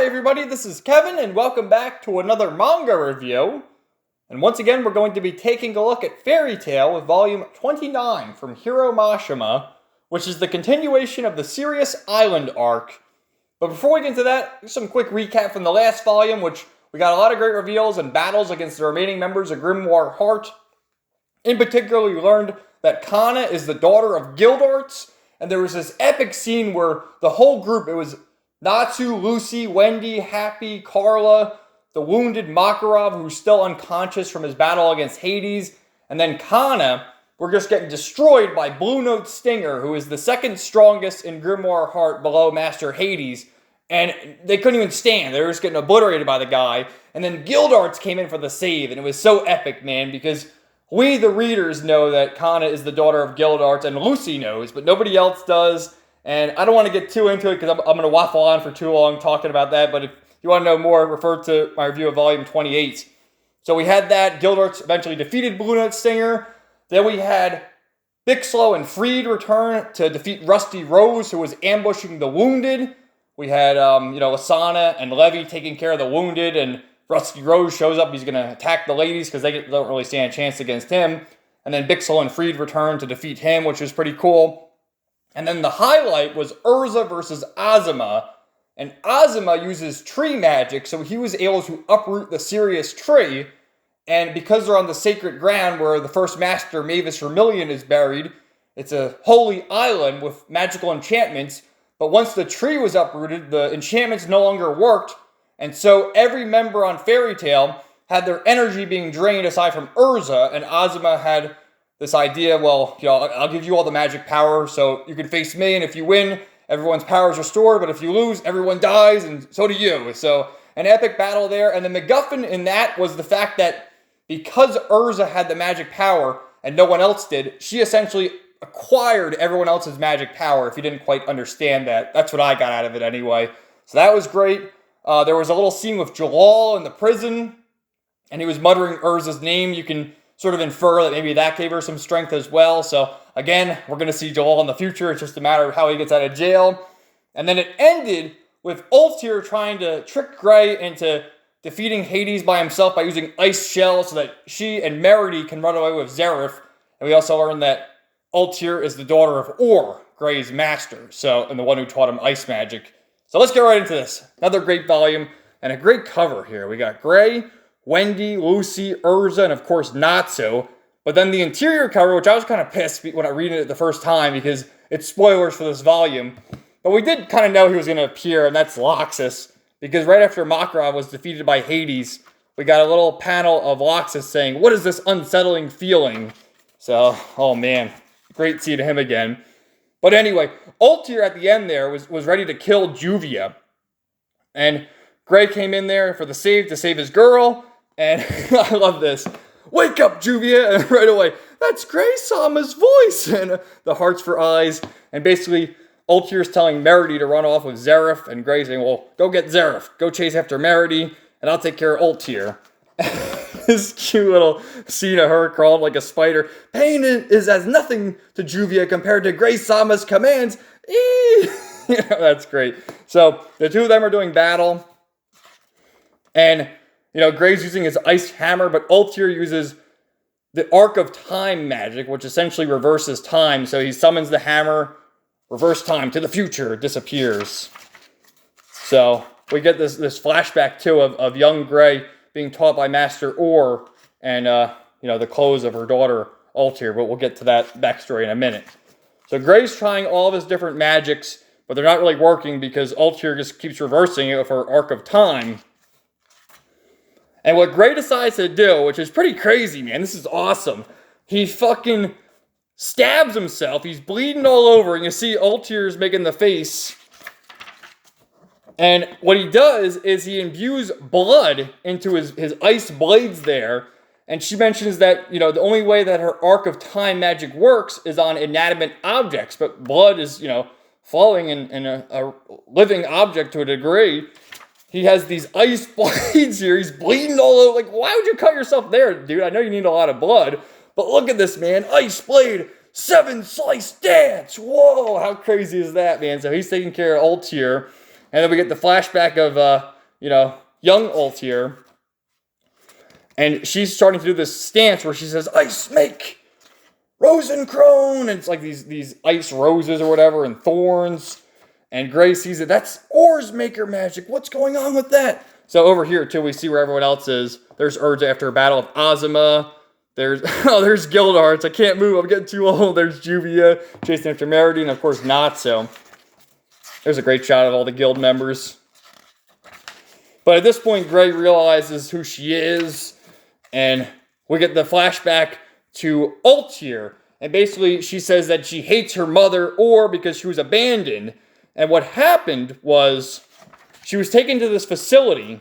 Hi everybody, this is Kevin and welcome back to another manga review. And once again, we're going to be taking a look at Fairy Tail with volume 29 from Hiro Mashima, which is the continuation of the Sirius Island arc. But before we get into that, some quick recap from the last volume, which we got a lot of great reveals and battles against the remaining members of Grimoire Heart. In particular, we learned that Kana is the daughter of Guildarts, and there was this epic scene where the whole group, it was Natsu, Lucy, Wendy, Happy, Carla, the wounded Makarov, who's still unconscious from his battle against Hades, and then Kana were just getting destroyed by Blue Note Stinger, who is the second strongest in Grimoire Heart below Master Hades, and they couldn't even stand. They were just getting obliterated by the guy, and then Guildarts came in for the save, and it was so epic, man, because we, the readers, know that Kana is the daughter of Guildarts, and Lucy knows, but nobody else does. And I don't want to get too into it because I'm going to waffle on for too long talking about that. But if you want to know more, refer to my review of volume 28. So we had that. Guildarts eventually defeated Blue Note Stinger. Then we had Bixlo and Freed return to defeat Rusty Rose, who was ambushing the wounded. We had, Asana and Levy taking care of the wounded. And Rusty Rose shows up. He's going to attack the ladies because they don't really stand a chance against him. And then Bixlo and Freed return to defeat him, which was pretty cool. And then the highlight was Urza versus Azuma. And Azuma uses tree magic, so he was able to uproot the Sirius tree. And because they're on the sacred ground where the first master, Mavis Vermilion, is buried, it's a holy island with magical enchantments. But once the tree was uprooted, the enchantments no longer worked. And so every member on Fairy Tail had their energy being drained aside from Urza. And Azuma had this idea, well, I'll give you all the magic power, so you can face me, and if you win, everyone's power is restored, but if you lose, everyone dies, and so do you. So, an epic battle there, and the MacGuffin in that was the fact that because Urza had the magic power, and no one else did, she essentially acquired everyone else's magic power, if you didn't quite understand that. That's what I got out of it anyway. So that was great. There was a little scene with Jalal in the prison, and he was muttering Urza's name. You can sort of infer that maybe that gave her some strength as well. So again, we're going to see Joel in the future. It's just a matter of how he gets out of jail. And then it ended with Ultir trying to trick Gray into defeating Hades by himself by using ice shells so that she and Meredy can run away with Zeref. And we also learned that Ultir is the daughter of Or, Gray's master, and the one who taught him ice magic. So let's get right into this. Another great volume and a great cover here. We got Gray, Wendy, Lucy, Urza, and of course Natsu. But then the interior cover, which I was kind of pissed when I read it the first time because it's spoilers for this volume. But we did kind of know he was going to appear, and that's Loxus. Because right after Makarov was defeated by Hades, we got a little panel of Loxus saying, "What is this unsettling feeling?" So, oh man, great to see him again. But anyway, Ultir at the end there was ready to kill Juvia. And Gray came in there for the save to save his girl. And I love this. "Wake up, Juvia!" And right away, "That's Gray-sama's voice!" And the hearts for eyes. And basically, Ultir's telling Meredy to run off with Zeref. And Gray saying, "Well, go get Zeref. Go chase after Meredy. And I'll take care of Ultir." This cute little scene of her crawling like a spider. "Pain is as nothing to Juvia compared to Gray-sama's commands." That's great. So, the two of them are doing battle. And Gray's using his ice hammer, but Ultir uses the Arc of Time magic, which essentially reverses time. So he summons the hammer, reverse time to the future, it disappears. So we get this flashback, too, of young Gray being taught by Master Or and, the clothes of her daughter, Ultir. But we'll get to that backstory in a minute. So Gray's trying all of his different magics, but they're not really working because Ultir just keeps reversing it with her Arc of Time. And what Gray decides to do, which is pretty crazy, man, this is awesome. He fucking stabs himself. He's bleeding all over, and you see Ultir's making the face. And what he does is he imbues blood into his ice blades there. And she mentions that, the only way that her Arc of Time magic works is on inanimate objects. But blood is, flowing in a living object to a degree. He has these ice blades here. He's bleeding all over. Like, why would you cut yourself there, dude? I know you need a lot of blood. But look at this, man. Ice blade, 7-slice dance. Whoa, how crazy is that, man? So he's taking care of Ultir. And then we get the flashback of young Altair. And she's starting to do this stance where she says, "Ice make Rosencrone," and it's like these ice roses or whatever, and thorns. And Gray sees it. That's Oars Maker magic. What's going on with that? So over here, too, we see where everyone else is. There's Urza after a battle of Azuma. There's Guild Hearts. I can't move. I'm getting too old. There's Juvia chasing after Meredy. And, of course, Natsu. There's a great shot of all the guild members. But at this point, Gray realizes who she is. And we get the flashback to Altair. And basically, she says that she hates her mother, or because she was abandoned. And what happened was she was taken to this facility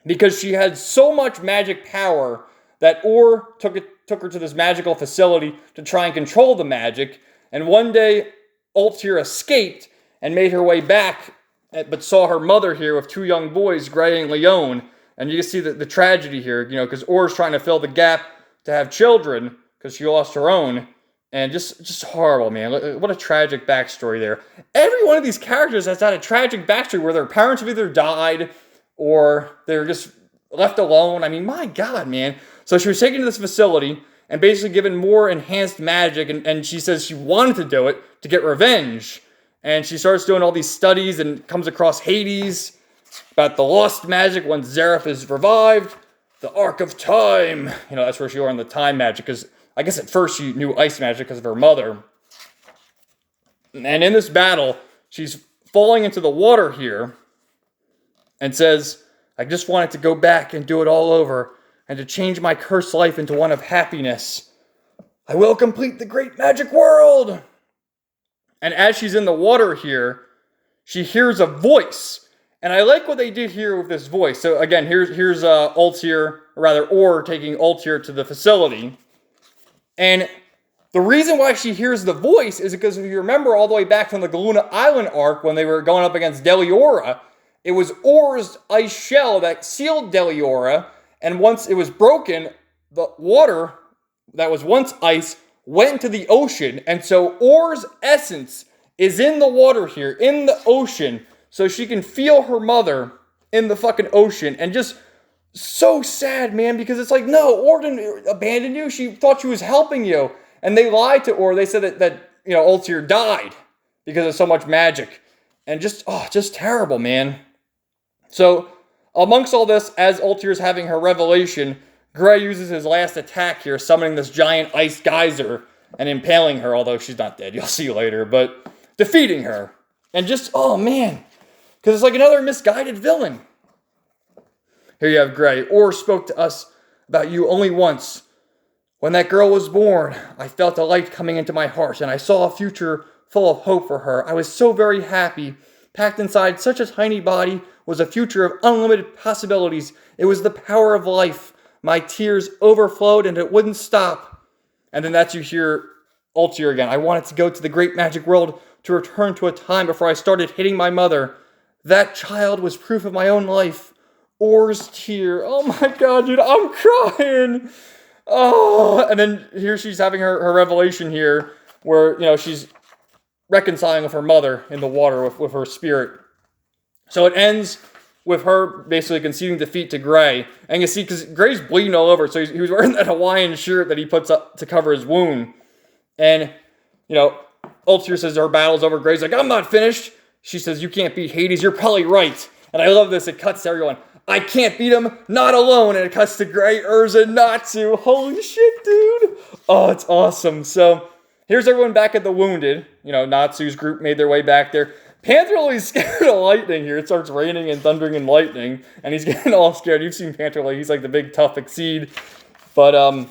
because she had so much magic power that Orr took her to this magical facility to try and control the magic. And one day, Altair escaped and made her way back, but saw her mother here with two young boys, Gray and Leon. And you can see the tragedy here, because Orr's trying to fill the gap to have children because she lost her own. And just horrible, man. What a tragic backstory there. Every one of these characters has had a tragic backstory where their parents have either died or they're just left alone. I mean, my God, man. So she was taken to this facility and basically given more enhanced magic. And she says she wanted to do it to get revenge. And she starts doing all these studies and comes across Hades about the lost magic once Zareth is revived. The Arc of Time. That's where she learned the time magic, because I guess at first she knew ice magic because of her mother. And in this battle, she's falling into the water here and says, "I just wanted to go back and do it all over and to change my cursed life into one of happiness. I will complete the great magic world." And as she's in the water here, she hears a voice. And I like what they did here with this voice. So again, here's Altair, or rather Orr, taking Altair to the facility. And the reason why she hears the voice is because if you remember all the way back from the Galuna Island arc when they were going up against Deliora, it was Orr's ice shell that sealed Deliora, and once it was broken, the water that was once ice went to the ocean, and so Orr's essence is in the water here, in the ocean, so she can feel her mother in the fucking ocean, and just so sad, man, because it's like, no, Orr didn't abandon you. She thought she was helping you. And they lied to Orr. They said that Altair died because of so much magic. And just terrible, man. So, amongst all this, as Altair's having her revelation, Gray uses his last attack here, summoning this giant ice geyser and impaling her, although she's not dead. You'll see later. But defeating her. And just, oh, man. Because it's like another misguided villain. Here you have Gray. Orr spoke to us about you only once. When that girl was born, I felt a light coming into my heart, and I saw a future full of hope for her. I was so very happy. Packed inside such a tiny body was a future of unlimited possibilities. It was the power of life. My tears overflowed, and it wouldn't stop. And then that's you hear Altair again. I wanted to go to the great magic world to return to a time before I started hitting my mother. That child was proof of my own life. Orr's tear. Oh my God, dude, I'm crying. Oh, and then here she's having her revelation here where, she's reconciling with her mother in the water with her spirit. So it ends with her basically conceding defeat to Gray. And you see, because Gray's bleeding all over, so he was wearing that Hawaiian shirt that he puts up to cover his wound. And, Altair says her battle's over. Gray's like, "I'm not finished." She says, "You can't beat Hades. You're probably right." And I love this. It cuts to everyone. "I can't beat him, not alone." And it cuts to Gray, Urza, Natsu. Holy shit, dude. Oh, it's awesome. So here's everyone back at the Wounded. Natsu's group made their way back there. Panther Lily's scared of lightning here. It starts raining and thundering and lightning. And he's getting all scared. You've seen Panther Lily. He's like the big tough Exceed. But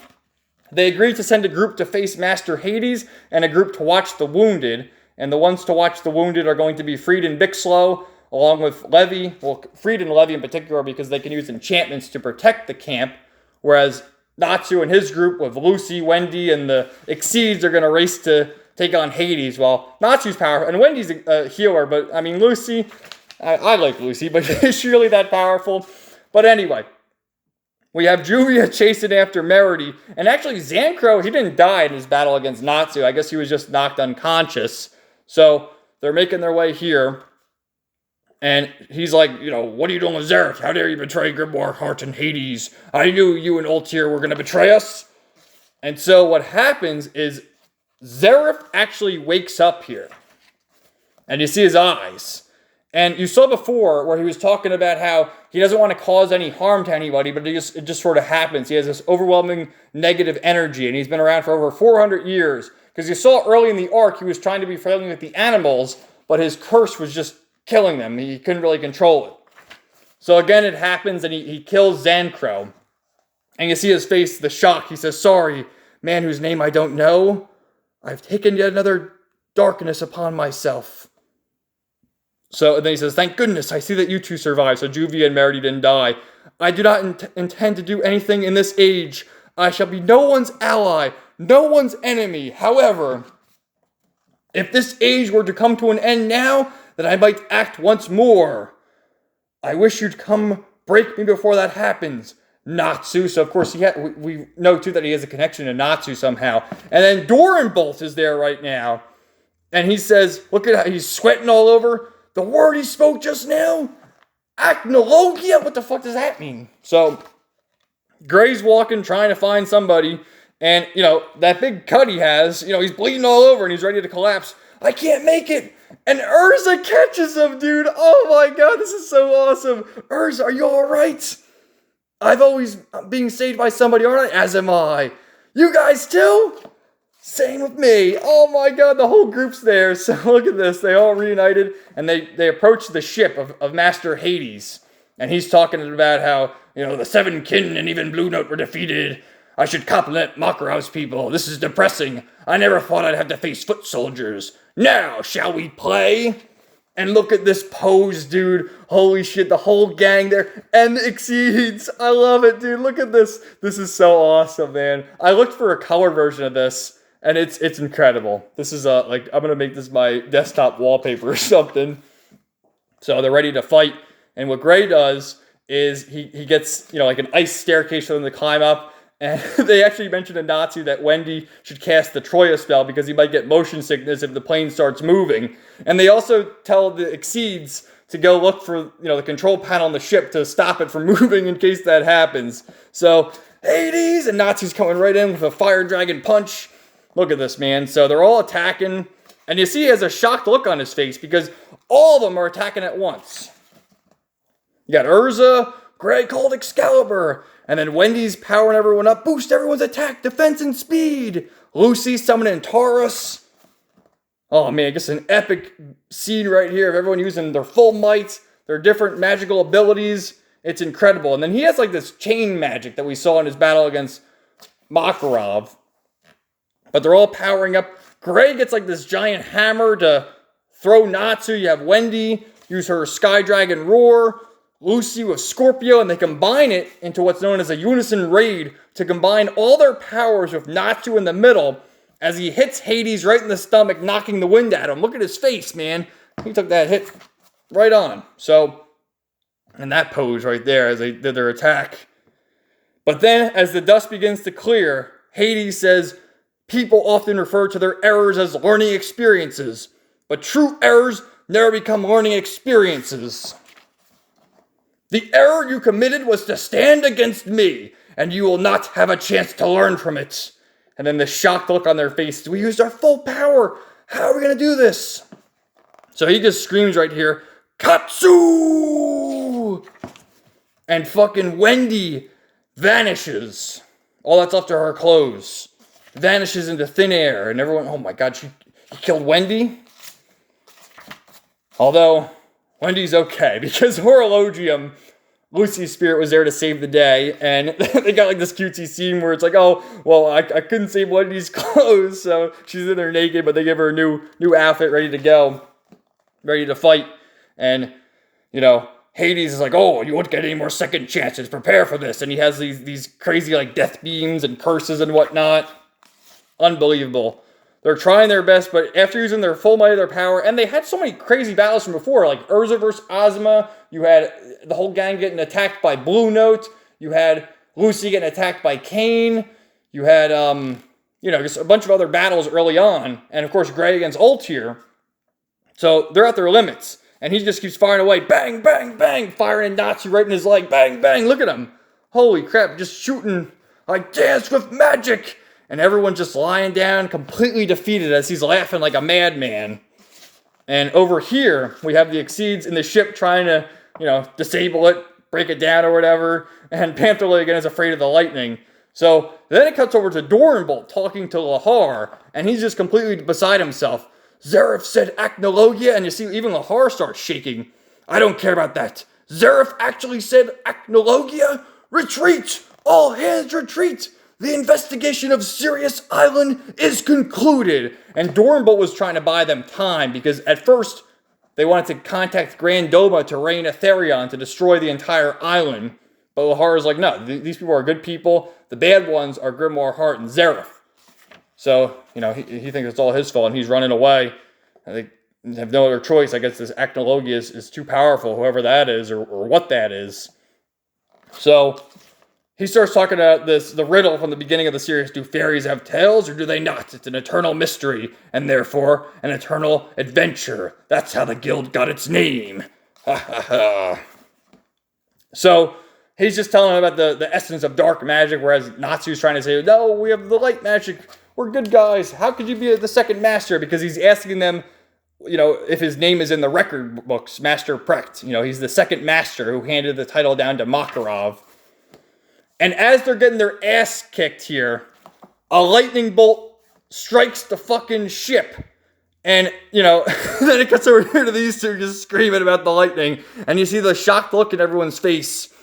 they agreed to send a group to face Master Hades and a group to watch the Wounded. And the ones to watch the Wounded are going to be Freed and Bixlow, along with Levy. Well, Freed and Levy in particular, because they can use enchantments to protect the camp. Whereas Natsu and his group with Lucy, Wendy, and the Exceeds are going to race to take on Hades. Well, Natsu's powerful, and Wendy's a healer, but I mean, Lucy, I like Lucy, but is she really that powerful? But anyway, we have Julia chasing after Meredy, and actually Zancro, he didn't die in his battle against Natsu. I guess he was just knocked unconscious. So they're making their way here. And he's like, what are you doing with Zareth? How dare you betray Grimoire Heart and Hades? I knew you and Ultir were going to betray us. And so what happens is Zareth actually wakes up here. And you see his eyes. And you saw before where he was talking about how he doesn't want to cause any harm to anybody, but it just sort of happens. He has this overwhelming negative energy, and he's been around for over 400 years. Because you saw early in the arc, he was trying to be friendly with the animals, but his curse was just killing them. He couldn't really control it. So again, it happens, and he kills Zancro. And you see his face, the shock. He says, sorry, man whose name I don't know. I've taken yet another darkness upon myself. So then he says, thank goodness, I see that you two survived, so Juvia and Merity didn't die. I do not intend to do anything in this age. I shall be no one's ally, no one's enemy. However, if this age were to come to an end now, then I might act once more. I wish you'd come break me before that happens. Natsu. So, of course, we know, too, that he has a connection to Natsu somehow. And then Doranbolt is there right now. And he says, look at how he's sweating all over. The word he spoke just now? Acnologia? What the fuck does that mean? So, Gray's walking, trying to find somebody. And, that big cut he has, he's bleeding all over and he's ready to collapse. I can't make it. And Urza catches him, dude. Oh my god, this is so awesome. Urza, are you alright? I've always being saved by somebody, aren't I? As am I. You guys too? Same with me. Oh my god, the whole group's there. So look at this. They all reunited and they approach the ship of Master Hades. And he's talking about how, the Seven Kin and even Blue Note were defeated. I should compliment Makarov's people. This is depressing. I never thought I'd have to face foot soldiers. Now, shall we play? And look at this pose, dude. Holy shit, the whole gang there. And Exceeds. I love it, dude. Look at this. This is so awesome, man. I looked for a color version of this. And it's incredible. This is I'm going to make this my desktop wallpaper or something. So they're ready to fight. And what Gray does is he gets, an ice staircase for them to climb up. And they actually mentioned to Natsu that Wendy should cast the Troya spell because he might get motion sickness if the plane starts moving. And they also tell the Exceeds to go look for, the control panel on the ship to stop it from moving in case that happens. So, Hades! And Natsu's coming right in with a fire dragon punch. Look at this, man. So they're all attacking. And you see he has a shocked look on his face because all of them are attacking at once. You got Urza, Gray called Excalibur, and then Wendy's powering everyone up. Boost everyone's attack, defense, and speed. Lucy summoning Taurus. Oh man, just an epic scene right here of everyone using their full might, their different magical abilities. It's incredible. And then he has this chain magic that we saw in his battle against Makarov. But they're all powering up. Gray gets this giant hammer to throw Natsu. You have Wendy use her Sky Dragon Roar. Lucy with Scorpio, and they combine it into what's known as a unison raid to combine all their powers with Natsu in the middle as he hits Hades right in the stomach, knocking the wind at him. Look at his face, man. He took that hit right on. So, and that pose right there as they did their attack. But then, as the dust begins to clear, Hades says, people often refer to their errors as learning experiences, but true errors never become learning experiences. The error you committed was to stand against me, and you will not have a chance to learn from it. And then the shocked look on their face. We used our full power. How are we going to do this? So he just screams right here, Katsu! And fucking Wendy vanishes. All that's left are her clothes. Vanishes into thin air. And everyone, oh my god, he killed Wendy? Although, Wendy's okay, because Horologium, Lucy's spirit, was there to save the day, and they got this cutesy scene where it's oh, well, I couldn't save Wendy's clothes, so she's in there naked, but they give her a new outfit ready to go, ready to fight, and, Hades is oh, you won't get any more second chances, prepare for this, and he has these crazy, death beams and curses and whatnot. Unbelievable. They're trying their best, but after using their full might of their power, and they had so many crazy battles from before, Urza versus Ozma, you had the whole gang getting attacked by Blue Note, you had Lucy getting attacked by Kane, you had, just a bunch of other battles early on, and of course Gray against Ultir. So they're at their limits, And he just keeps firing away. Bang, bang, bang. Firing Natsu right in his leg. Bang, bang. Look at him. Holy crap. Just shooting like Dance with Magic. And everyone's just lying down, completely defeated as he's laughing like a madman. And over here, we have the Exceeds in the ship trying to, disable it, break it down or whatever. And Pantherly again is afraid of the lightning. So then it cuts over to Dorenbolt talking to Lahar. And he's just completely beside himself. Zareth said Acnologia, and you see even Lahar starts shaking. I don't care about that. Zareth actually said Acnologia? Retreat! All hands retreat! The investigation of Sirius Island is concluded. And Dorenbolt was trying to buy them time because at first they wanted to contact Grand Doma to rain Aetherion to destroy the entire island. But Lahar is like, no, these people are good people. The bad ones are Grimoire Heart and Zareth. So, he thinks it's all his fault and he's running away. And they have no other choice. I guess this Acnologia is too powerful, whoever that is or what that is. So he starts talking about the riddle from the beginning of the series. Do fairies have tails or do they not? It's an eternal mystery and therefore an eternal adventure. That's how the guild got its name. Ha ha ha. So he's just telling him about the essence of dark magic, whereas Natsu's trying to say, no, we have the light magic. We're good guys. How could you be the second master? Because he's asking them, if his name is in the record books, Master Precht. He's the second master who handed the title down to Makarov. And as they're getting their ass kicked here, a lightning bolt strikes the fucking ship. And, then it cuts over here to these two just screaming about the lightning. And you see the shocked look in everyone's face.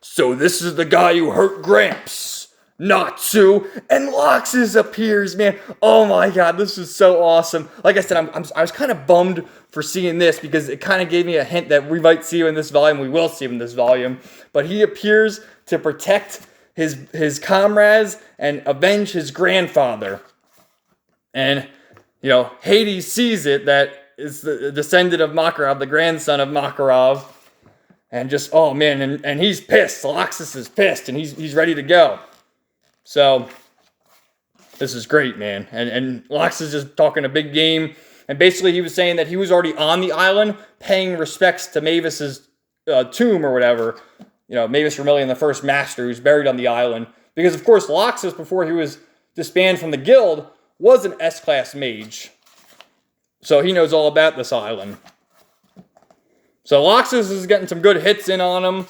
So this is the guy who hurt Gramps. Natsu, and Loxus appears, man. Oh my god, this is so awesome. Like I said, I was kind of bummed for seeing this because it kind of gave me a hint that we might see him in this volume. We will see him in this volume. But he appears to protect his comrades and avenge his grandfather. And, Hades sees it, that is the descendant of Makarov, the grandson of Makarov. And just, oh man, and he's pissed. Loxus is pissed, and he's ready to go. So, this is great, man. And Loxus is just talking a big game. And basically, he was saying that he was already on the island, paying respects to Mavis's tomb or whatever. Mavis Vermilion, the first master, who's buried on the island. Because, of course, Loxus, before he was disbanded from the guild, was an S-class mage. So, he knows all about this island. So, Loxus is getting some good hits in on him.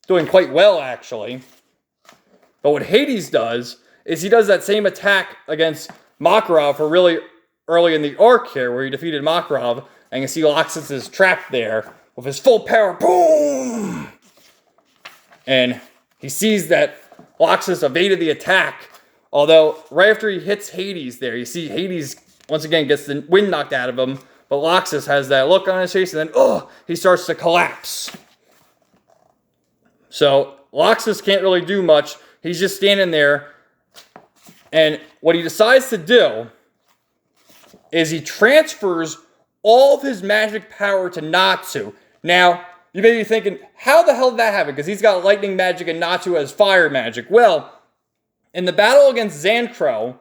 Doing quite well, actually. But what Hades does is he does that same attack against Makarov for really early in the arc here, where he defeated Makarov, and you see Loxus is trapped there with his full power. Boom! And he sees that Loxus evaded the attack, although right after he hits Hades there, you see Hades once again gets the wind knocked out of him, but Loxus has that look on his face, and then, he starts to collapse. So Loxus can't really do much. He's just standing there, and what he decides to do is he transfers all of his magic power to Natsu. Now, you may be thinking, how the hell did that happen? Because he's got lightning magic and Natsu has fire magic. Well, in the battle against Xancro,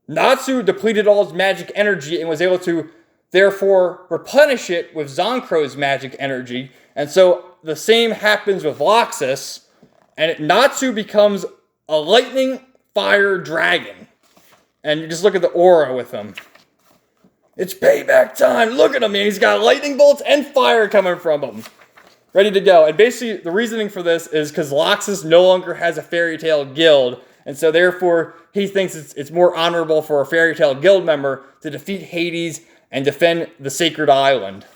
Natsu depleted all his magic energy and was able to, therefore, replenish it with Xancro's magic energy. And so the same happens with Loxus, and Natsu becomes a lightning fire dragon. And you just look at the aura with him. It's payback time. Look at him, man. He's got lightning bolts and fire coming from him. Ready to go. And basically, the reasoning for this is because Loxus no longer has a fairy tale guild. And so, therefore, he thinks it's more honorable for a fairy tale guild member to defeat Hades and defend the sacred island.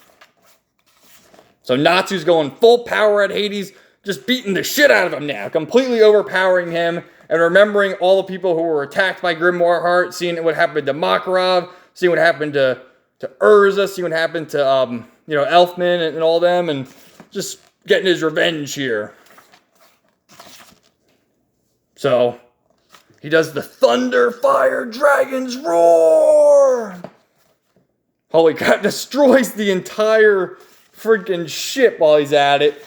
So, Natsu's going full power at Hades, just beating the shit out of him now, completely overpowering him, and remembering all the people who were attacked by Grimoire Heart, seeing what happened to Makarov, seeing what happened to Urza, seeing what happened to Elfman and all them, and just getting his revenge here. So he does the thunder, fire, dragons roar. Holy crap! Destroys the entire freaking ship while he's at it.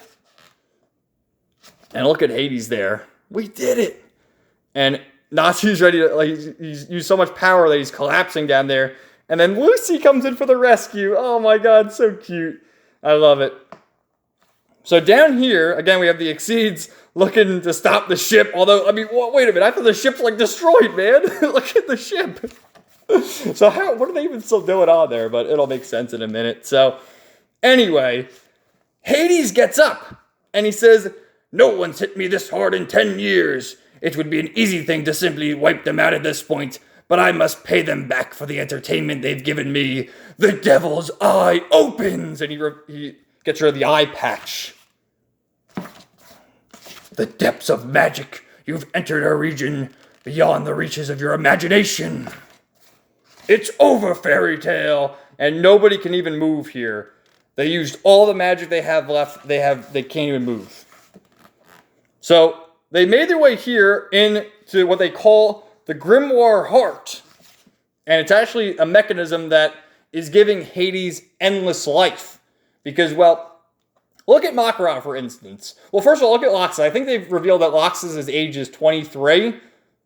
And look at Hades there. We did it. And Natsu's ready to, he's used so much power that he's collapsing down there. And then Lucy comes in for the rescue. Oh my god, so cute. I love it. So down here, again, we have the Exceeds looking to stop the ship. Although, I mean, wait a minute. I thought the ship's like destroyed, man. Look at the ship. So what are they even still doing on there? But it'll make sense in a minute. So anyway, Hades gets up and he says, "No one's hit me this hard in 10 years. It would be an easy thing to simply wipe them out at this point, but I must pay them back for the entertainment they've given me. The devil's eye opens!" And he gets rid of the eye patch. "The depths of magic. You've entered a region beyond the reaches of your imagination. It's over, Fairy Tale." And nobody can even move here. They used all the magic they have left. They can't even move. So they made their way here into what they call the Grimoire Heart. And it's actually a mechanism that is giving Hades endless life. Because, well, look at Makarov, for instance. Well, first of all, look at Loxus. I think they've revealed that Loxus' age is 23,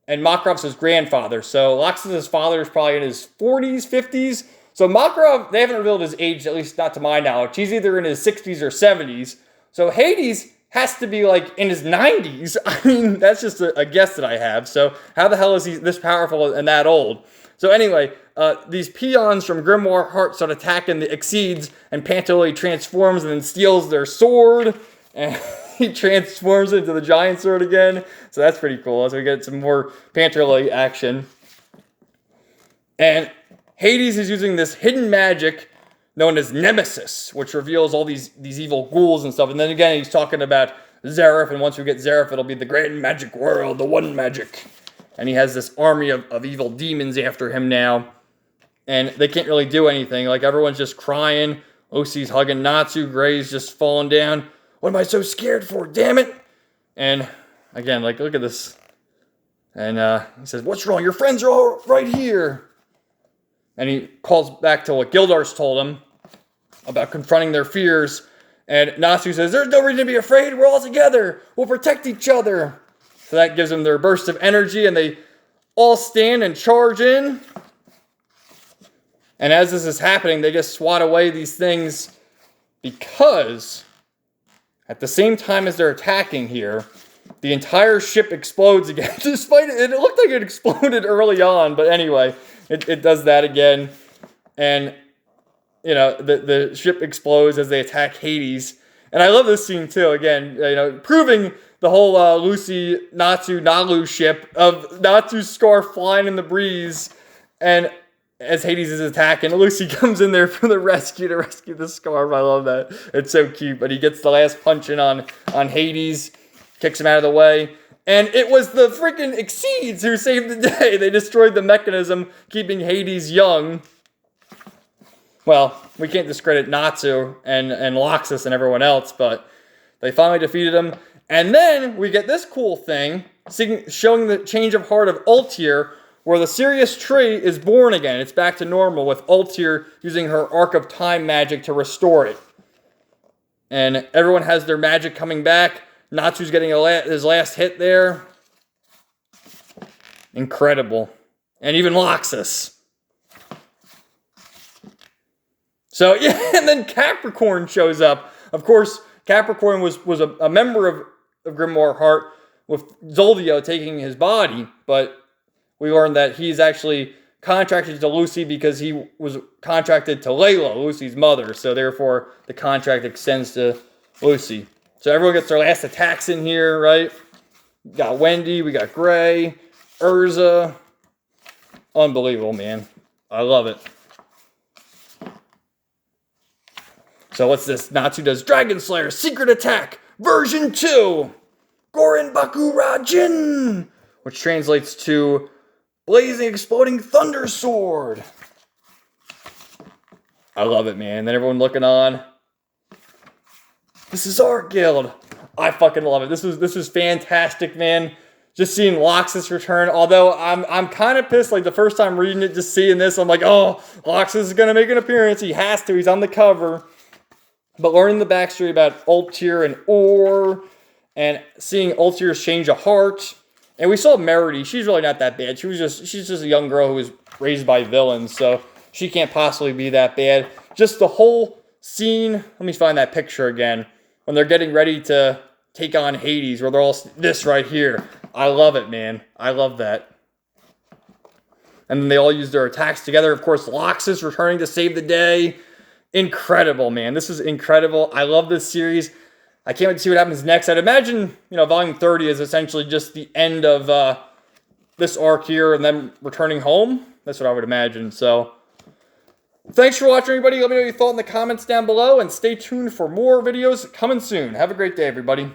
and Makarov's his grandfather. So Loxus' father is probably in his 40s, 50s. So Makarov, they haven't revealed his age, at least not to my knowledge. He's either in his 60s or 70s. So Hades has to be like in his 90s. I mean, that's just a guess that I have. So how the hell is he this powerful and that old? So anyway, these peons from Grimoire Heart start attacking the Exceeds, and Pantoli transforms and then steals their sword, and he transforms into the giant sword again. So that's pretty cool. So we get some more Pantoli action. And Hades is using this hidden magic known as Nemesis, which reveals all these evil ghouls and stuff. And then again, he's talking about Zeref, and once we get Zeref, it'll be the grand magic world, the one magic. And he has this army of evil demons after him now. And they can't really do anything. Like, everyone's just crying. Lucy's hugging Natsu. Gray's just falling down. "What am I so scared for? Damn it!" And again, like, look at this. And he says, "What's wrong? Your friends are all right here." And he calls back to what Gildar's told him about confronting their fears. And Natsu says, "There's no reason to be afraid. We're all together. We'll protect each other." So that gives them their burst of energy, and they all stand and charge in. And as this is happening, they just swat away these things, because at the same time as they're attacking here, the entire ship explodes again. Despite it looked like it exploded early on, but anyway, it does that again. And, you know, the ship explodes as they attack Hades. And I love this scene too, again, you know, proving the whole Lucy, Natsu, Nalu ship of Natsu's scarf flying in the breeze. And as Hades is attacking, Lucy comes in there for the rescue to rescue the scarf. I love that. It's so cute. But he gets the last punch in on Hades, kicks him out of the way. And it was the freaking Exceeds who saved the day. They destroyed the mechanism, keeping Hades young. Well, we can't discredit Natsu and Loxus and everyone else, but they finally defeated him. And then we get this cool thing, showing the change of heart of Ultir, where the Sirius tree is born again. It's back to normal, with Ultir using her Arc of Time magic to restore it. And everyone has their magic coming back. Natsu's getting his last hit there. Incredible. And even Loxus. So, yeah, and then Capricorn shows up. Of course, Capricorn was a member of Grimoire Heart, with Zoldio taking his body, but we learned that he's actually contracted to Lucy because he was contracted to Layla, Lucy's mother, so therefore the contract extends to Lucy. So everyone gets their last attacks in here, right? We got Wendy, we got Gray, Urza. Unbelievable, man. I love it. So what's this? Natsu does Dragon Slayer Secret Attack version 2. Gorin Baku Rajin, which translates to Blazing Exploding Thunder Sword. I love it, man. Then everyone looking on. This is our guild. I fucking love it. This was fantastic, man. Just seeing Loxus return. Although I'm kind of pissed. Like, the first time reading it, just seeing this, I'm like, oh, Loxus is gonna make an appearance. He has to. He's on the cover. But learning the backstory about Ultir and Or, and seeing Ultir's change of heart. And we saw Merity. She's really not that bad. She's just a young girl who was raised by villains, so she can't possibly be that bad. Just the whole scene, let me find that picture again, when they're getting ready to take on Hades, where they're all, this right here. I love it, man. I love that. And then they all use their attacks together. Of course, Loxus returning to save the day. Incredible, man. This is incredible. I love this series. I can't wait to see what happens next. I'd imagine, Volume 30 is essentially just the end of this arc here and then returning home. That's what I would imagine. So, thanks for watching, everybody. Let me know what you thought in the comments down below, and stay tuned for more videos coming soon. Have a great day, everybody.